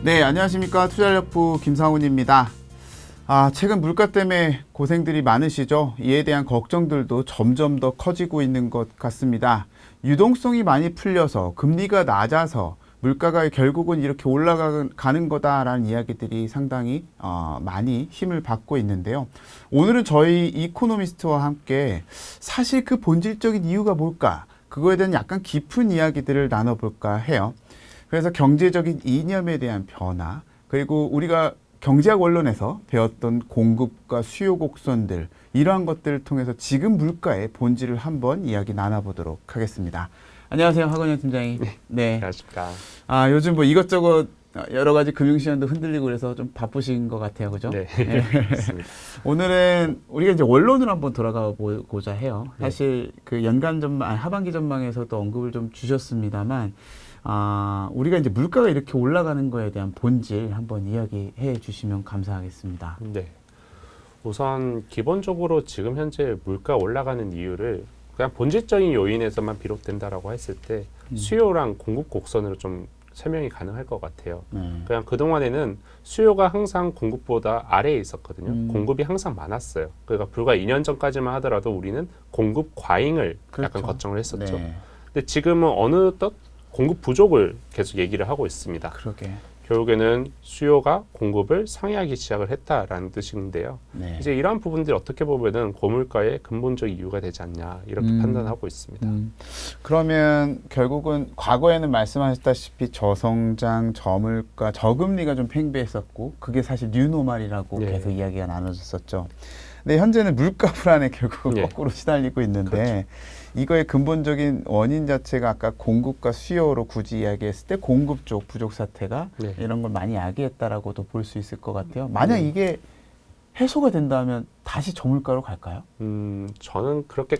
네, 안녕하십니까. 투자력부 김상훈입니다. 최근 물가 때문에 고생들이 많으시죠? 이에 대한 걱정들도 점점 더 커지고 있는 것 같습니다. 유동성이 많이 풀려서 금리가 낮아서 물가가 결국은 이렇게 올라가는 거다라는 이야기들이 상당히 많이 힘을 받고 있는데요. 오늘은 저희 이코노미스트와 함께 사실 그 본질적인 이유가 뭘까? 그거에 대한 약간 깊은 이야기들을 나눠볼까 해요. 그래서 경제적인 이념에 대한 변화, 그리고 우리가 경제학 원론에서 배웠던 공급과 수요 곡선들, 이러한 것들을 통해서 지금 물가의 본질을 한번 이야기 나눠보도록 하겠습니다. 안녕하세요, 하건영 팀장님. 네. 안녕하십니까. 요즘 뭐 이것저것 여러 가지 금융시장도 흔들리고 그래서 좀 바쁘신 것 같아요, 그죠? 네. 맞습니다. 오늘은 우리가 이제 원론으로 한번 돌아가 보고자 해요. 사실 그 연간 전망, 하반기 전망에서도 언급을 좀 주셨습니다만, 우리가 이제 물가가 이렇게 올라가는 거에 대한 본질 한번 이야기해 주시면 감사하겠습니다. 네. 우선 기본적으로 지금 현재 물가 올라가는 이유를 그냥 본질적인 요인에서만 비롯된다라고 했을 때 수요랑 공급 곡선으로 좀 설명이 가능할 것 같아요. 그냥 그동안에는 수요가 항상 공급보다 아래에 있었거든요. 공급이 항상 많았어요. 그러니까 불과 2년 전까지만 하더라도 우리는 공급 과잉을 그렇죠. 약간 걱정을 했었죠. 네. 근데 지금은 어느덧 공급 부족을 계속 얘기를 하고 있습니다. 그러게. 결국에는 수요가 공급을 상회하기 시작을 했다라는 뜻인데요. 네. 이제 이러한 부분들이 어떻게 보면은 고물가의 근본적 이유가 되지 않냐 이렇게 판단하고 있습니다. 그러면 결국은 과거에는 말씀하셨다시피 저성장, 저물가, 저금리가 좀 팽배했었고 그게 사실 뉴노멀이라고 네. 계속 이야기가 나눠졌었죠. 근데 현재는 물가 불안에 결국 네. 거꾸로 시달리고 있는데 그렇죠. 이거의 근본적인 원인 자체가 아까 공급과 수요로 굳이 이야기했을 때 공급 쪽 부족 사태가 네. 이런 걸 많이 야기했다라고도 볼 수 있을 것 같아요. 만약 이게 해소가 된다면 다시 저물가로 갈까요? 저는 그렇게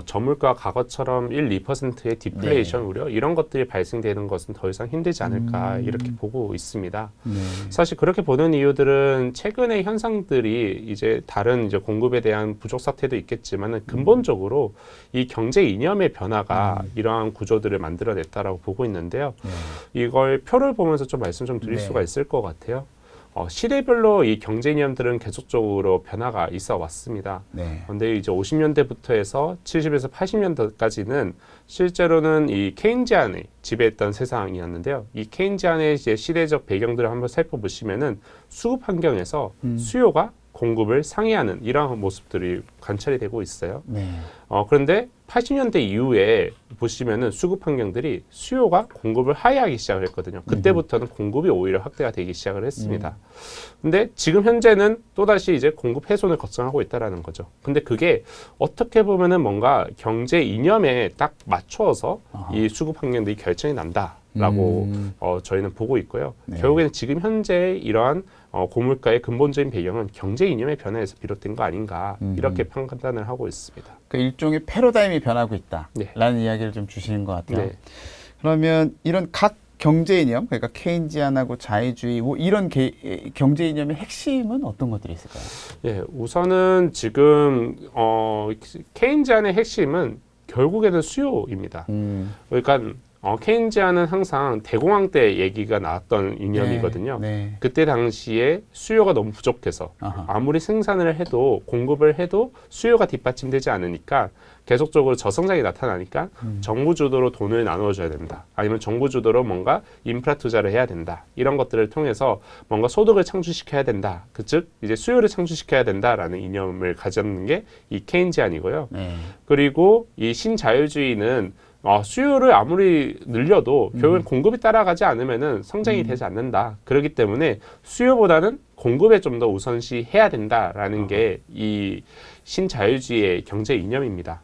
저물가 과거처럼 1, 2%의 디플레이션 네. 우려 이런 것들이 발생되는 것은 더 이상 힘들지 않을까 이렇게 보고 있습니다. 네. 사실 그렇게 보는 이유들은 최근의 현상들이 이제 다른 이제 공급에 대한 부족 사태도 있겠지만은 근본적으로 이 경제 이념의 변화가 이러한 구조들을 만들어냈다라고 보고 있는데요. 이걸 표를 보면서 좀 말씀 좀 드릴 네. 수가 있을 것 같아요. 시대별로 이 경제 이념들은 계속적으로 변화가 있어 왔습니다. 네. 그런데 이제 50년대부터 해서 70에서 80년대까지는 실제로는 이 케인지안이 지배했던 세상이었는데요. 이 케인지안의 이제 시대적 배경들을 한번 살펴보시면은 수급 환경에서 수요가 공급을 상회하는 이러한 모습들이 관찰이 되고 있어요. 네. 그런데 80년대 이후에 보시면은 수급 환경들이 수요가 공급을 하회하기 시작을 했거든요. 그때부터는 공급이 오히려 확대가 되기 시작을 했습니다. 근데 지금 현재는 또다시 이제 공급 훼손을 걱정하고 있다라는 거죠. 근데 그게 어떻게 보면은 뭔가 경제 이념에 딱 맞춰서 이 수급 환경들이 결정이 난다라고 저희는 보고 있고요. 네. 결국에는 지금 현재 이러한 고물가의 근본적인 배경은 경제 이념의 변화에서 비롯된 거 아닌가 이렇게 판단을 하고 있습니다. 그 일종의 패러다임이 변하고 있다라는 네. 이야기를 좀 주시는 것 같아요. 네. 그러면 이런 각 경제 이념, 그러니까 케인지안하고 자유주의, 뭐 이런 경제 이념의 핵심은 어떤 것들이 있을까요? 예, 우선은 지금 케인지안의 핵심은 결국에는 수요입니다. 그러니까 케인지안은 항상 대공황 때 얘기가 나왔던 이념이거든요. 네. 그때 당시에 수요가 너무 부족해서 아하. 아무리 생산을 해도 공급을 해도 수요가 뒷받침되지 않으니까 계속적으로 저성장이 나타나니까 정부 주도로 돈을 나눠줘야 된다. 아니면 정부 주도로 뭔가 인프라 투자를 해야 된다. 이런 것들을 통해서 뭔가 소득을 창출시켜야 된다. 즉 이제 수요를 창출시켜야 된다라는 이념을 가졌는 게 이 케인지안이고요. 네. 그리고 이 신자유주의는 수요를 아무리 늘려도 결국엔 공급이 따라가지 않으면은 성장이 되지 않는다. 그렇기 때문에 수요보다는 공급에 좀 더 우선시해야 된다라는 게 이 신자유주의의 경제 이념입니다.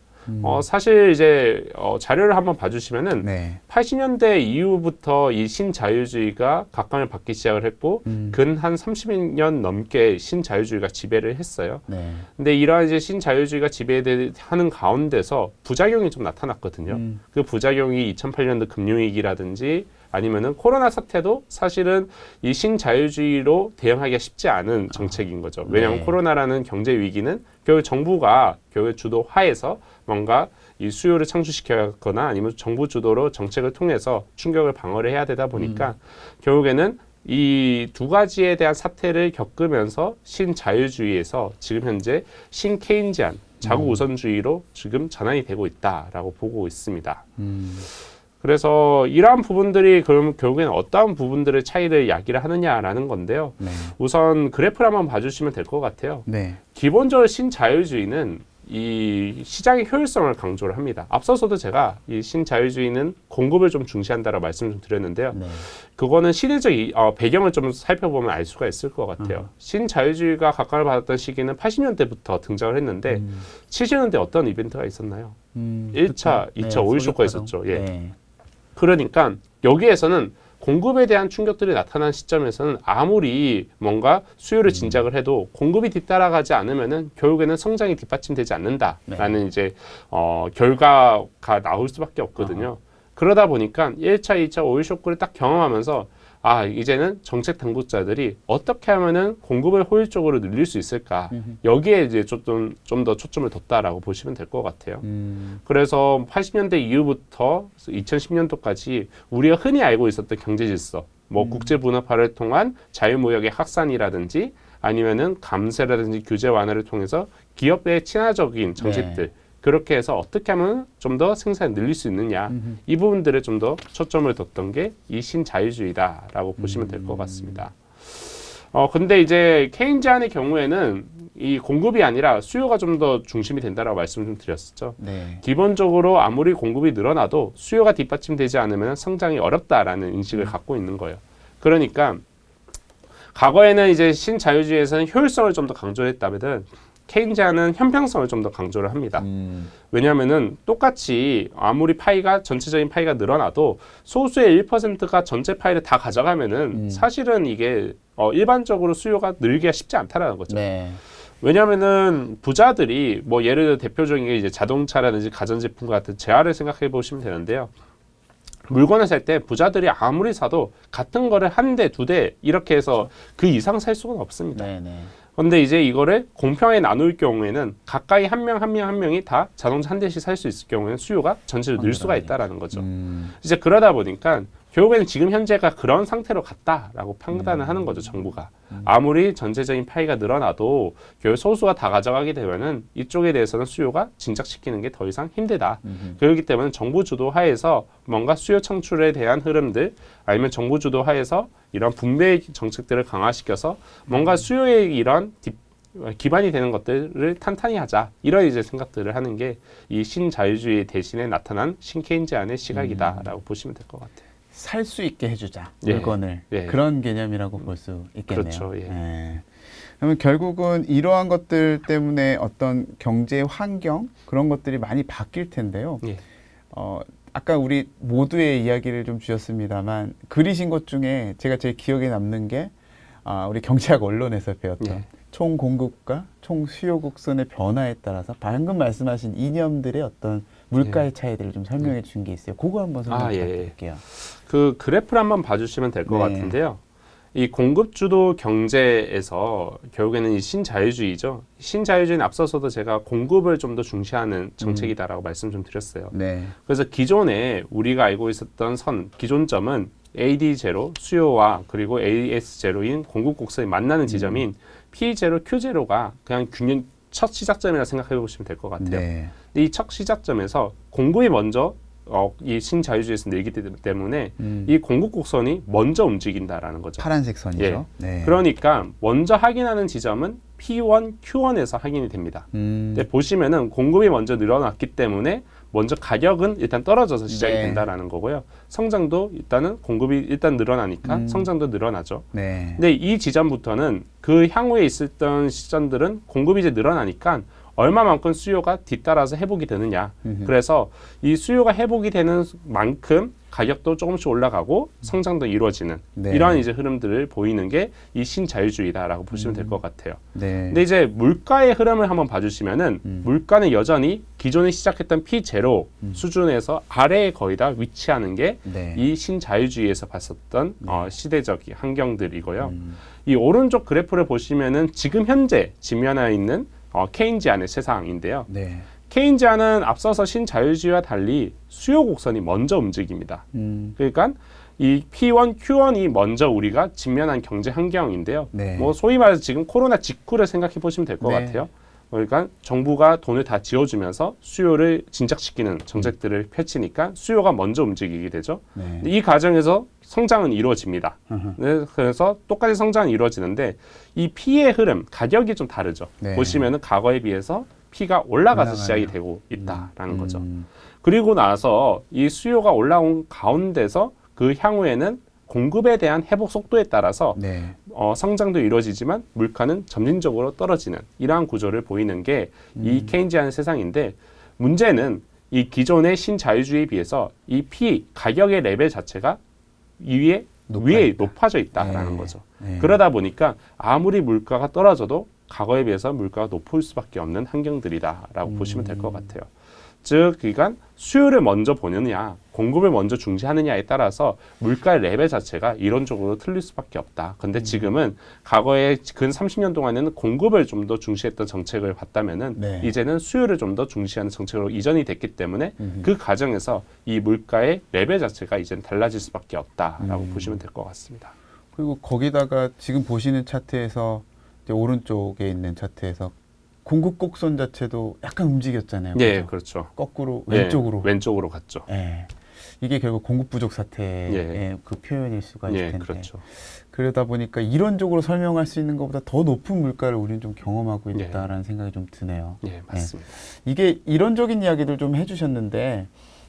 사실 이제 자료를 한번 봐주시면은 네. 80년대 이후부터 이 신자유주의가 각광을 받기 시작을 했고 근 한 30년 넘게 신자유주의가 지배를 했어요. 네. 근데 이러한 이제 신자유주의가 지배하는 가운데서 부작용이 좀 나타났거든요. 그 부작용이 2008년도 금융위기라든지 아니면은 코로나 사태도 사실은 이 신자유주의로 대응하기가 쉽지 않은 정책인 거죠. 왜냐하면 네. 코로나라는 경제 위기는 결국 정부가 결국 주도하에서 뭔가 이 수요를 창출시켜거나 아니면 정부 주도로 정책을 통해서 충격을 방어를 해야 되다 보니까 결국에는 이 두 가지에 대한 사태를 겪으면서 신자유주의에서 지금 현재 신케인지안 자국 우선주의로 지금 전환이 되고 있다라고 보고 있습니다. 그래서 이러한 부분들이 그럼 결국에는 어떠한 부분들의 차이를 이야기를 하느냐라는 건데요. 네. 우선 그래프를 한번 봐주시면 될 것 같아요. 네. 기본적으로 신자유주의는 이 시장의 효율성을 강조를 합니다. 앞서서도 제가 이 신자유주의는 공급을 좀 중시한다라고 말씀을 좀 드렸는데요. 네. 그거는 시대적 배경을 좀 살펴보면 알 수가 있을 것 같아요. 신자유주의가 각광을 받았던 시기는 80년대부터 등장을 했는데 70년대 어떤 이벤트가 있었나요? 1차, 2차 오일 쇼크가 있었죠. 예. 네. 그러니까 여기에서는 공급에 대한 충격들이 나타난 시점에서는 아무리 뭔가 수요를 진작을 해도 공급이 뒤따라가지 않으면은 결국에는 성장이 뒷받침되지 않는다라는 이제 결과가 나올 수밖에 없거든요. 그러다 보니까 1차, 2차 오일 쇼크를 딱 경험하면서 아, 이제는 정책 당국자들이 어떻게 하면은 공급을 효율적으로 늘릴 수 있을까? 여기에 이제 좀 더 초점을 뒀다라고 보시면 될 것 같아요. 그래서 80년대 이후부터 2010년도까지 우리가 흔히 알고 있었던 경제 질서, 뭐 국제 분업화를 통한 자유무역의 확산이라든지 아니면은 감세라든지 규제 완화를 통해서 기업의 친화적인 정책들 그렇게 해서 어떻게 하면 좀 더 생산을 늘릴 수 있느냐 이 부분들에 좀 더 초점을 뒀던 게 이 신자유주의다라고 보시면 될 것 같습니다. 근데 이제 케인지안의 경우에는 이 공급이 아니라 수요가 좀 더 중심이 된다라고 말씀을 좀 드렸었죠. 네. 기본적으로 아무리 공급이 늘어나도 수요가 뒷받침되지 않으면 성장이 어렵다라는 인식을 갖고 있는 거예요. 그러니까 과거에는 이제 신자유주의에서는 효율성을 좀 더 강조했다면 케인지안은 형평성을 좀 더 강조를 합니다. 왜냐하면은 똑같이 아무리 파이가 전체적인 파이가 늘어나도 소수의 1%가 전체 파이를 다 가져가면은 사실은 이게 일반적으로 수요가 늘기가 쉽지 않다라는 거죠. 네. 왜냐하면은 부자들이 뭐 예를 들어 대표적인 게 이제 자동차라든지 가전제품 같은 재화를 생각해 보시면 되는데요. 물건을 살 때 부자들이 아무리 사도 같은 거를 한 대, 두 대 이렇게 해서 그 이상 살 수는 없습니다. 네네. 근데 이제 이거를 공평하게 나눌 경우에는 가까이 한 명이 다 자동차 한 대씩 살 수 있을 경우에는 수요가 전체로 늘 수가 있다라는 거죠. 이제 그러다 보니까 결국에는 지금 현재가 그런 상태로 갔다라고 판단을 하는 거죠, 정부가. 아무리 전체적인 파이가 늘어나도 결국 소수가 다 가져가게 되면은 이쪽에 대해서는 수요가 진작시키는 게 더 이상 힘들다. 그렇기 때문에 정부 주도 하에서 뭔가 수요 창출에 대한 흐름들 아니면 정부 주도 하에서 이런 분배 정책들을 강화시켜서 뭔가 수요의 이런 기반이 되는 것들을 탄탄히 하자. 이런 이제 생각들을 하는 게 이 신자유주의 대신에 나타난 신케인지안의 시각이다라고 보시면 될 것 같아요. 살 수 있게 해주자 예. 물건을 예. 그런 개념이라고 볼 수 있겠네요. 그렇죠. 예. 예. 그러면 결국은 이러한 것들 때문에 어떤 경제 환경 그런 것들이 많이 바뀔 텐데요. 예. 아까 우리 모두의 이야기를 좀 주셨습니다만 그리신 것 중에 제가 제일 기억에 남는 게 우리 경제학 언론에서 배웠던 예. 총 공급과 총 수요 곡선의 변화에 따라서 방금 말씀하신 이념들의 어떤 물가의 차이들을 좀 설명해 주신 게 있어요. 그거 한번 설명 부탁드릴게요. 그 그래프를 한번 봐주시면 될 것 같은데요. 이 공급주도 경제에서 결국에는 이 신자유주의죠. 신자유주의는 앞서서도 제가 공급을 좀 더 중시하는 정책이다라고 말씀 좀 드렸어요. 네. 그래서 기존에 우리가 알고 있었던 기존점은 AD0 수요와 그리고 AS0인 공급 곡선이 만나는 지점인 P0, Q0가 그냥 균형 첫 시작점이라 생각해 보시면 될 것 같아요. 네. 이 첫 시작점에서 공급이 먼저 이 신자유주의에서 늘기 때문에 이 공급 곡선이 먼저 움직인다라는 거죠. 파란색 선이죠. 예. 네. 그러니까 먼저 확인하는 지점은 P1, Q1에서 확인이 됩니다. 근데 보시면은 공급이 먼저 늘어났기 때문에 먼저 가격은 일단 떨어져서 시작이 네. 된다라는 거고요. 성장도 일단은 공급이 일단 늘어나니까 성장도 늘어나죠. 네. 근데 이 지점부터는 그 향후에 있었던 시점들은 공급이 이제 늘어나니까 얼마만큼 수요가 뒤따라서 회복이 되느냐. 그래서 이 수요가 회복이 되는 만큼 가격도 조금씩 올라가고 성장도 이루어지는 네. 이러한 이제 흐름들을 보이는 게 이 신자유주의다라고 보시면 될 것 같아요. 네. 근데 이제 물가의 흐름을 한번 봐주시면은 물가는 여전히 기존에 시작했던 P0 수준에서 아래에 거의 다 위치하는 게 네. 이 신자유주의에서 봤었던 시대적 환경들이고요. 이 오른쪽 그래프를 보시면은 지금 현재 지면에 있는 케인지안의 세상인데요. 네. 케인지안은 앞서서 신자유주의와 달리 수요 곡선이 먼저 움직입니다. 그러니까 이 P1, Q1이 먼저 우리가 직면한 경제 환경인데요. 네. 뭐 소위 말해서 지금 코로나 직후를 생각해 보시면 될 것 네. 같아요. 그러니까 정부가 돈을 다 지어주면서 수요를 진작시키는 정책들을 펼치니까 수요가 먼저 움직이게 되죠. 네. 이 과정에서 성장은 이루어집니다. 네, 그래서 똑같이 성장은 이루어지는데 이 P의 흐름, 가격이 좀 다르죠. 네. 보시면은 과거에 비해서 P가 올라가서 올라가네요. 시작이 되고 있다라는 거죠. 그리고 나서 이 수요가 올라온 가운데서 그 향후에는 공급에 대한 회복 속도에 따라서 네. 성장도 이루어지지만 물가는 점진적으로 떨어지는 이러한 구조를 보이는 게 이 케인지안 세상인데 문제는 이 기존의 신자유주의에 비해서 이 P 가격의 레벨 자체가 위에 높아져 있다라는 네. 거죠. 네. 그러다 보니까 아무리 물가가 떨어져도 과거에 비해서 물가가 높을 수밖에 없는 환경들이다라고 보시면 될 것 같아요. 즉, 그러니까 수요를 먼저 보느냐, 공급을 먼저 중시하느냐에 따라서 물가의 레벨 자체가 이론적으로 틀릴 수밖에 없다. 근데 지금은 과거에 근 30년 동안에는 공급을 좀 더 중시했던 정책을 봤다면은 네. 이제는 수요를 좀 더 중시하는 정책으로 이전이 됐기 때문에 그 과정에서 이 물가의 레벨 자체가 이제는 달라질 수밖에 없다라고 보시면 될 것 같습니다. 그리고 거기다가 지금 보시는 차트에서 이제 오른쪽에 있는 차트에서 공급 곡선 자체도 약간 움직였잖아요. 예, 그죠? 그렇죠. 거꾸로 예, 왼쪽으로. 왼쪽으로 갔죠. 예. 이게 결국 공급 부족 사태의 예. 그 표현일 수가 있을 예, 텐데. 그렇죠. 그러다 보니까 이론적으로 설명할 수 있는 것보다 더 높은 물가를 우리는 좀 경험하고 예. 있다라는 생각이 좀 드네요. 예, 맞습니다. 이게 이론적인 이야기들 좀 해주셨는데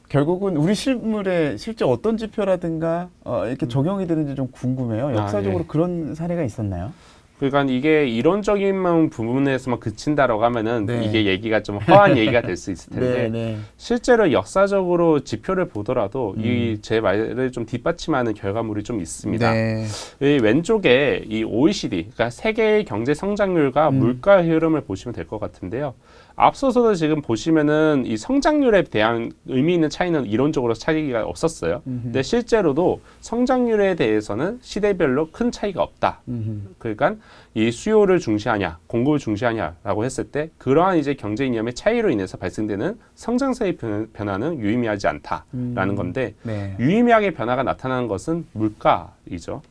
결국은 우리 실물에 실제 어떤 지표라든가 이렇게 적용이 되는지 좀 궁금해요. 역사적으로 예. 그런 사례가 있었나요? 그러니까 이게 이론적인 부분에서만 그친다라고 하면은 네. 이게 얘기가 좀 허한 얘기가 될 수 있을 텐데 네. 실제로 역사적으로 지표를 보더라도 이 제 말을 좀 뒷받침하는 결과물이 좀 있습니다. 네. 이 왼쪽에 이 OECD, 그러니까 세계의 경제 성장률과 물가 흐름을 보시면 될 것 같은데요. 앞서서도 지금 보시면은 이 성장률에 대한 의미 있는 차이는 이론적으로 차이가 없었어요. 근데 실제로도 성장률에 대해서는 시대별로 큰 차이가 없다. 그러니까 이 수요를 중시하냐, 공급을 중시하냐라고 했을 때 그러한 이제 경제 이념의 차이로 인해서 발생되는 성장세의 변화는 유의미하지 않다라는 건데 네. 유의미하게 변화가 나타나는 것은 물가이죠.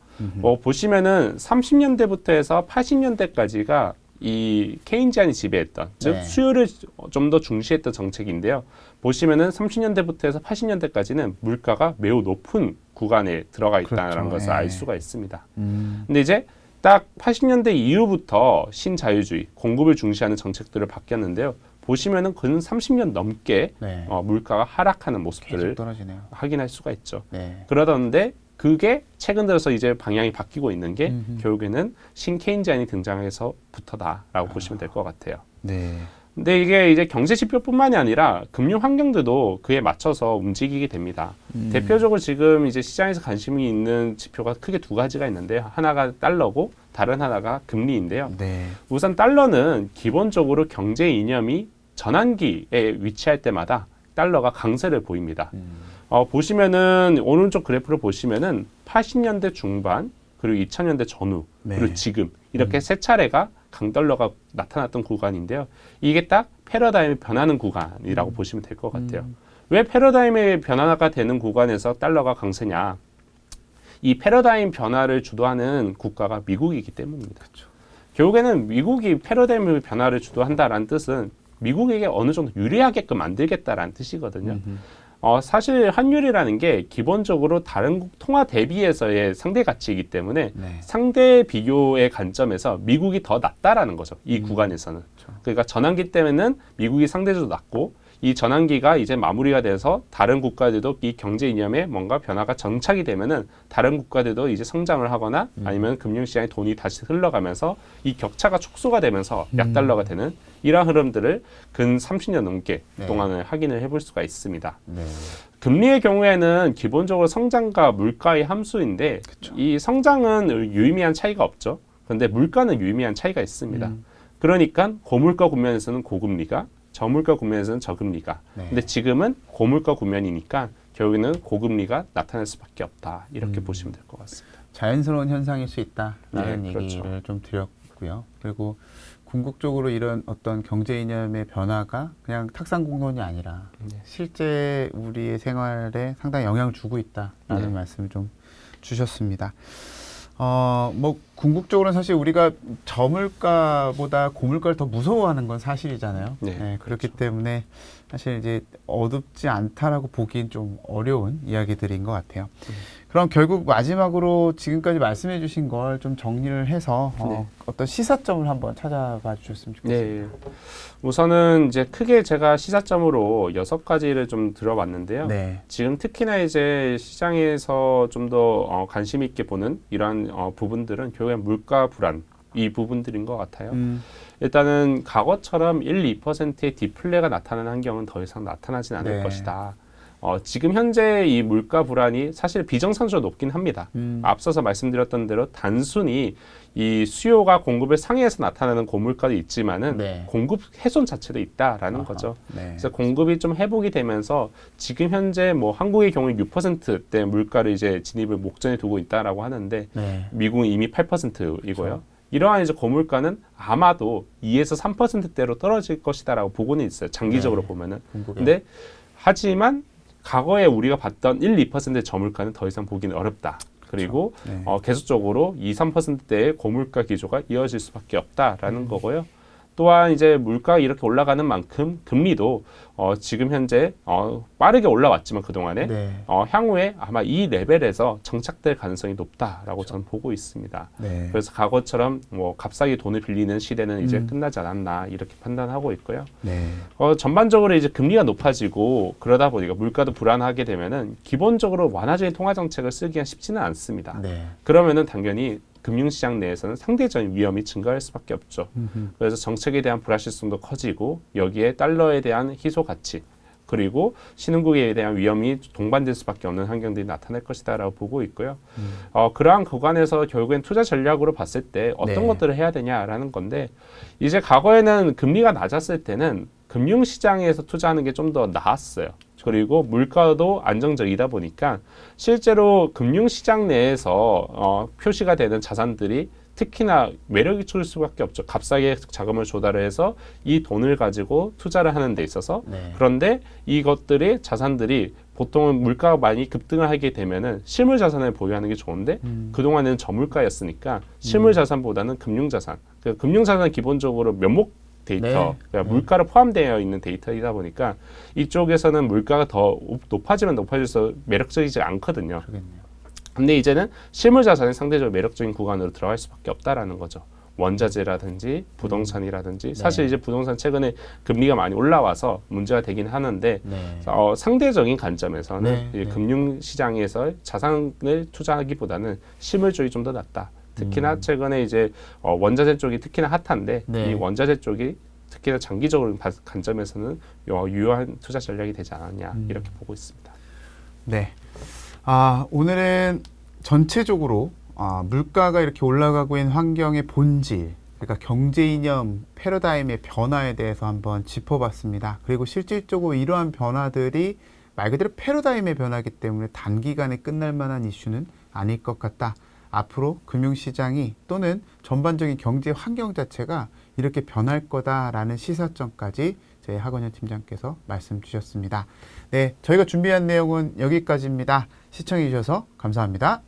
보시면은 30년대부터 해서 80년대까지가 이 케인지안이 지배했던 즉 네. 수요를 좀 더 중시했던 정책인데요. 보시면은 30년대부터 해서 80년대까지는 물가가 매우 높은 구간에 들어가 있다는 그렇죠. 것을 예. 알 수가 있습니다. 근데 이제 딱 80년대 이후부터 신자유주의, 공급을 중시하는 정책들을 바뀌었는데요. 보시면은 근 30년 넘게 네. 물가가 하락하는 계속 모습들을 떨어지네요. 확인할 수가 있죠. 네. 그러던데 그게 최근 들어서 이제 방향이 바뀌고 있는 게 결국에는 신케인지안이 등장해서부터다라고 보시면 될 것 같아요. 네. 근데 이게 이제 경제 지표뿐만이 아니라 금융 환경들도 그에 맞춰서 움직이게 됩니다. 대표적으로 지금 이제 시장에서 관심이 있는 지표가 크게 두 가지가 있는데요. 하나가 달러고 다른 하나가 금리인데요. 네. 우선 달러는 기본적으로 경제 이념이 전환기에 위치할 때마다 달러가 강세를 보입니다. 보시면은 오른쪽 그래프를 보시면은 80년대 중반 그리고 2000년대 전후 네. 그리고 지금 이렇게 세 차례가 강달러가 나타났던 구간인데요. 이게 딱 패러다임이 변하는 구간이라고 보시면 될 것 같아요. 왜 패러다임의 변화가 되는 구간에서 달러가 강세냐? 이 패러다임 변화를 주도하는 국가가 미국이기 때문입니다. 그렇죠. 결국에는 미국이 패러다임 변화를 주도한다라는 뜻은 미국에게 어느 정도 유리하게끔 만들겠다라는 뜻이거든요. 사실 환율이라는 게 기본적으로 다른 국 통화 대비해서의 상대 가치이기 때문에 네. 상대 비교의 관점에서 미국이 더 낫다라는 거죠. 이 구간에서는. 그렇죠. 그러니까 전환기 때문에는 미국이 상대적으로 낫고 이 전환기가 이제 마무리가 돼서 다른 국가들도 이 경제 이념에 뭔가 변화가 정착이 되면은 다른 국가들도 이제 성장을 하거나 아니면 금융시장에 돈이 다시 흘러가면서 이 격차가 축소가 되면서 약달러가 되는 이러한 흐름들을 근 30년 넘게 네. 동안을 확인을 해볼 수가 있습니다. 네. 금리의 경우에는 기본적으로 성장과 물가의 함수인데 그쵸. 이 성장은 유의미한 차이가 없죠. 그런데 물가는 유의미한 차이가 있습니다. 그러니까 고물가 국면에서는 고금리가 저물가 국면에서는 저금리가. 네. 근데 지금은 고물가 국면이니까 결국에는 고금리가 나타날 수밖에 없다. 이렇게 보시면 될 것 같습니다. 자연스러운 현상일 수 있다라는 네, 얘기를 그렇죠. 좀 드렸고요. 그리고 궁극적으로 이런 어떤 경제 이념의 변화가 그냥 탁상공론이 아니라 실제 우리의 생활에 상당히 영향을 주고 있다라는 말씀을 좀 주셨습니다. 뭐 궁극적으로는 사실 우리가 저물가보다 고물가를 더 무서워하는 건 사실이잖아요. 그렇기 때문에 사실 이제 어둡지 않다라고 보기엔 좀 어려운 이야기들인 것 같아요. 그럼 결국 마지막으로 지금까지 말씀해 주신 걸 좀 정리를 해서 어떤 시사점을 한번 찾아봐 주셨으면 좋겠습니다. 우선은 이제 크게 제가 시사점으로 6가지를 좀 들어봤는데요. 지금 특히나 이제 시장에서 좀 더 관심 있게 보는 이러한 부분들은 결국엔 물가 불안 이 부분들인 것 같아요. 일단은 과거처럼 1, 2%의 디플레가 나타나는 환경은 더 이상 나타나진 않을 것이다. 지금 현재 이 물가 불안이 사실 비정상적으로 높긴 합니다. 앞서서 말씀드렸던 대로 단순히 이 수요가 공급을 상회해서 나타나는 고물가도 있지만은 공급 훼손 자체도 있다라는 거죠. 그래서 공급이 좀 회복이 되면서 지금 현재 뭐 한국의 경우에 6%대 물가를 이제 진입을 목전에 두고 있다라고 하는데 미국은 이미 8%이고요. 이러한 이제 고물가는 아마도 2에서 3%대로 떨어질 것이다라고 보고는 있어요. 장기적으로 보면은. 근데 하지만 과거에 우리가 봤던 1, 2%의 저물가는 더 이상 보기는 어렵다. 그리고 계속적으로 2, 3%대의 고물가 기조가 이어질 수밖에 없다라는 거고요. 또한 이제 물가가 이렇게 올라가는 만큼 금리도 지금 현재 빠르게 올라왔지만 그동안에 향후에 아마 이 레벨에서 정착될 가능성이 높다라고 저는 보고 있습니다. 그래서 과거처럼 뭐 값싸게 돈을 빌리는 시대는 이제 끝나지 않았나 이렇게 판단하고 있고요. 전반적으로 이제 금리가 높아지고 그러다 보니까 물가도 불안하게 되면은 기본적으로 완화적인 통화 정책을 쓰기가 쉽지는 않습니다. 그러면은 당연히 금융시장 내에서는 상대적인 위험이 증가할 수밖에 없죠. 그래서 정책에 대한 불확실성도 커지고 여기에 달러에 대한 희소 가치 그리고 신흥국에 대한 위험이 동반될 수밖에 없는 환경들이 나타날 것이다라고 보고 있고요. 그러한 구간에서 결국엔 투자 전략으로 봤을 때 어떤 것들을 해야 되냐라는 건데 이제 과거에는 금리가 낮았을 때는 금융시장에서 투자하는 게 좀 더 나았어요. 그리고 물가도 안정적이다 보니까 실제로 금융시장 내에서 표시가 되는 자산들이 특히나 매력이 줄 수밖에 없죠. 값싸게 자금을 조달을 해서 이 돈을 가지고 투자를 하는 데 있어서 그런데 이것들이 자산들이 보통은 물가가 많이 급등을 하게 되면은 실물 자산을 보유하는 게 좋은데 그동안에는 저물가였으니까 실물 자산보다는 금융 자산. 그러니까 금융 자산은 기본적으로 면목 데이터, 그러니까 물가로 포함되어 있는 데이터이다 보니까 이쪽에서는 물가가 더 높아지면 높아질수록 매력적이지 않거든요. 근데 이제는 실물 자산이 상대적으로 매력적인 구간으로 들어갈 수밖에 없다라는 거죠. 원자재라든지 부동산이라든지 사실 이제 부동산 최근에 금리가 많이 올라와서 문제가 되긴 하는데 상대적인 관점에서는 금융시장에서 자산을 투자하기보다는 실물 쪽이 좀 더 낫다. 특히나 최근에 이제 원자재 쪽이 특히나 핫한데 이 원자재 쪽이 특히나 장기적으로 관점에서는 유효한 투자 전략이 되지 않았냐 이렇게 보고 있습니다. 오늘은 전체적으로 물가가 이렇게 올라가고 있는 환경의 본질, 그러니까 경제 이념 패러다임의 변화에 대해서 한번 짚어봤습니다. 그리고 실질적으로 이러한 변화들이 말 그대로 패러다임의 변화이기 때문에 단기간에 끝날 만한 이슈는 아닐 것 같다. 앞으로 금융시장이 또는 전반적인 경제 환경 자체가 이렇게 변할 거다라는 시사점까지 저희 하건현 팀장께서 말씀 주셨습니다. 저희가 준비한 내용은 여기까지입니다. 시청해 주셔서 감사합니다.